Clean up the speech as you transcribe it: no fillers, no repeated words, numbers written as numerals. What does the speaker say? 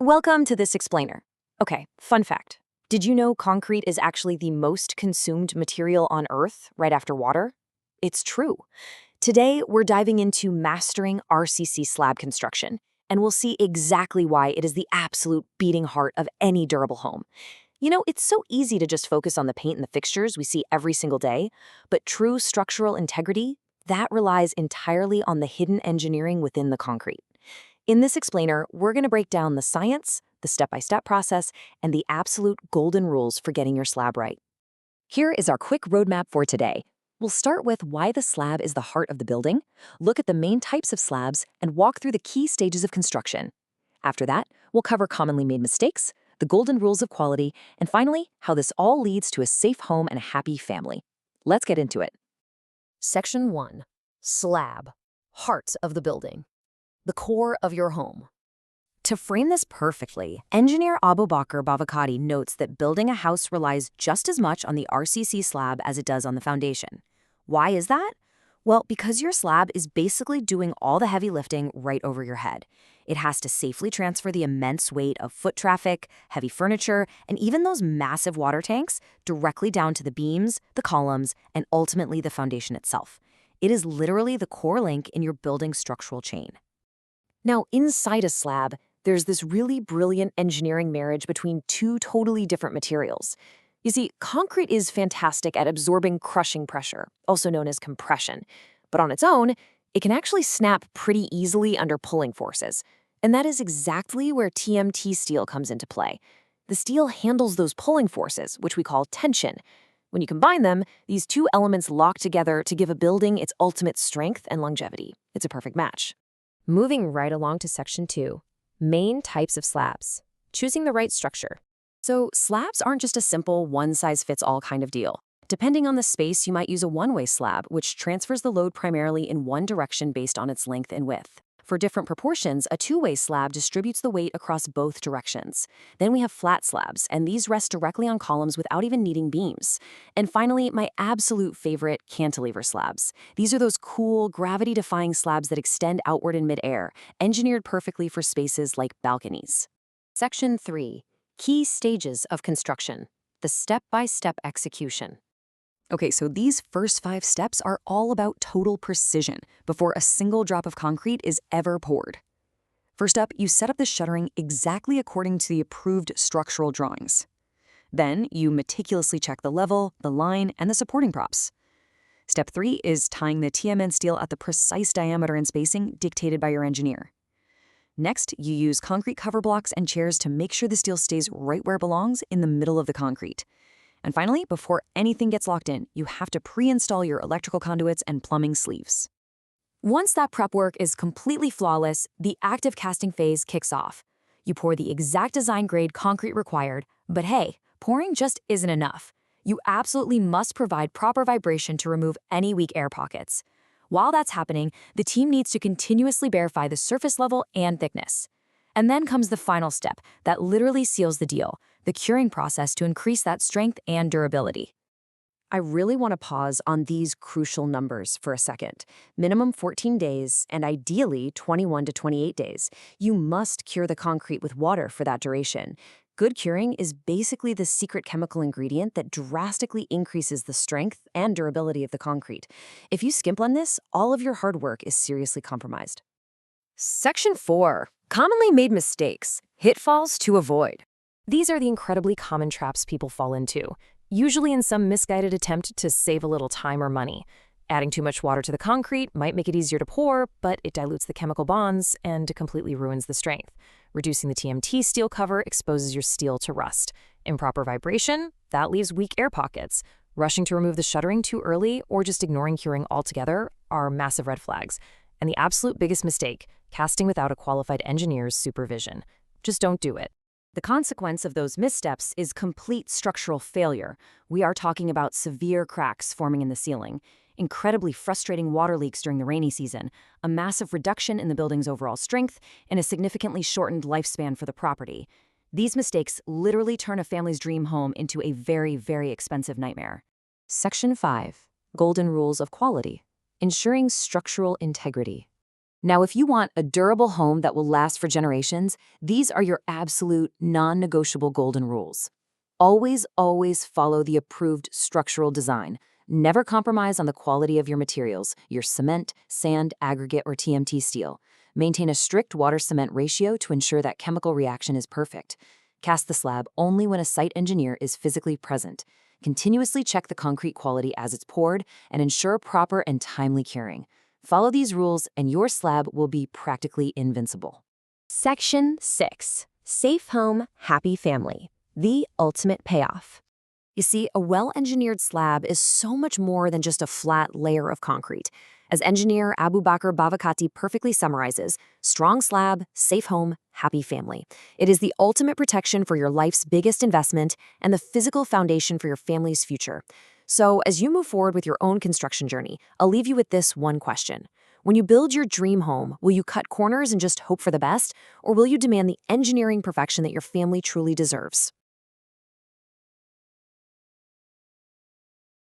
Welcome to this explainer. Okay, fun fact. Did you know concrete is actually the most consumed material on Earth right after water? It's true. Today, we're diving into mastering RCC slab construction, and we'll see exactly why it is the absolute beating heart of any durable home. It's so easy to just focus on the paint and the fixtures we see every single day, but true structural integrity, that relies entirely on the hidden engineering within the concrete. In this explainer, we're going to break down the science, the step-by-step process, and the absolute golden rules for getting your slab right. Here is our quick roadmap for today. We'll start with why the slab is the heart of the building, look at the main types of slabs, and walk through the key stages of construction. After that, we'll cover commonly made mistakes, the golden rules of quality, and finally, how this all leads to a safe home and a happy family. Let's get into it. Section 1. Slab. Heart of the building. The core of your home. To frame this perfectly, engineer Abubakar Bhavikatti notes that building a house relies just as much on the RCC slab as it does on the foundation. Why is that? Well, because your slab is basically doing all the heavy lifting right over your head. It has to safely transfer the immense weight of foot traffic, heavy furniture, and even those massive water tanks directly down to the beams, the columns, and ultimately the foundation itself. It is literally the core link in your building's structural chain. Now, inside a slab, there's this really brilliant engineering marriage between two totally different materials. You see, concrete is fantastic at absorbing crushing pressure, also known as compression. But on its own, it can actually snap pretty easily under pulling forces. And that is exactly where TMT steel comes into play. The steel handles those pulling forces, which we call tension. When you combine them, these two elements lock together to give a building its ultimate strength and longevity. It's a perfect match. Moving right along to Section 2. Main types of slabs. Choosing the right structure. So slabs aren't just a simple one-size-fits-all kind of deal. Depending on the space, you might use a one-way slab, which transfers the load primarily in one direction based on its length and width. For different proportions, a two-way slab distributes the weight across both directions. Then we have flat slabs, and these rest directly on columns without even needing beams. And finally, my absolute favorite, cantilever slabs. These are those cool, gravity-defying slabs that extend outward in midair, engineered perfectly for spaces like balconies. Section 3. Key stages of construction. The step-by-step execution. Okay, so these first 5 steps are all about total precision before a single drop of concrete is ever poured. First up, you set up the shuttering exactly according to the approved structural drawings. Then, you meticulously check the level, the line, and the supporting props. Step 3 is tying the TMN steel at the precise diameter and spacing dictated by your engineer. Next, you use concrete cover blocks and chairs to make sure the steel stays right where it belongs in the middle of the concrete. And finally, before anything gets locked in, you have to pre-install your electrical conduits and plumbing sleeves. Once that prep work is completely flawless, the active casting phase kicks off. You pour the exact design grade concrete required, but hey, pouring just isn't enough. You absolutely must provide proper vibration to remove any weak air pockets. While that's happening, the team needs to continuously verify the surface level and thickness. And then comes the final step that literally seals the deal, the curing process to increase that strength and durability. I really want to pause on these crucial numbers for a second. Minimum 14 days and ideally 21 to 28 days. You must cure the concrete with water for that duration. Good curing is basically the secret chemical ingredient that drastically increases the strength and durability of the concrete. If you skimp on this, all of your hard work is seriously compromised. Section 4. Commonly made mistakes. Pitfalls to avoid. These are the incredibly common traps people fall into, usually in some misguided attempt to save a little time or money. Adding too much water to the concrete might make it easier to pour, but it dilutes the chemical bonds and completely ruins the strength. Reducing the TMT steel cover exposes your steel to rust. Improper vibration, that leaves weak air pockets. Rushing to remove the shuttering too early or just ignoring curing altogether are massive red flags. And the absolute biggest mistake, casting without a qualified engineer's supervision. Just don't do it. The consequence of those missteps is complete structural failure. We are talking about severe cracks forming in the ceiling, incredibly frustrating water leaks during the rainy season, a massive reduction in the building's overall strength, and a significantly shortened lifespan for the property. These mistakes literally turn a family's dream home into a very, very expensive nightmare. Section 5. Golden Rules of Quality. Ensuring structural integrity. Now, if you want a durable home that will last for generations, these are your absolute non-negotiable golden rules. Always, always follow the approved structural design. Never compromise on the quality of your materials, your cement, sand, aggregate, or TMT steel. Maintain a strict water-cement ratio to ensure that chemical reaction is perfect. Cast the slab only when a site engineer is physically present. Continuously check the concrete quality as it's poured and ensure proper and timely curing. Follow these rules and your slab will be practically invincible. Section 6. Safe Home, Happy Family. The ultimate payoff. You see, a well-engineered slab is so much more than just a flat layer of concrete. As engineer Abubakar Bhavikatti perfectly summarizes, strong slab, safe home, happy family. It is the ultimate protection for your life's biggest investment and the physical foundation for your family's future. So, as you move forward with your own construction journey, I'll leave you with this one question. When you build your dream home, will you cut corners and just hope for the best, or will you demand the engineering perfection that your family truly deserves?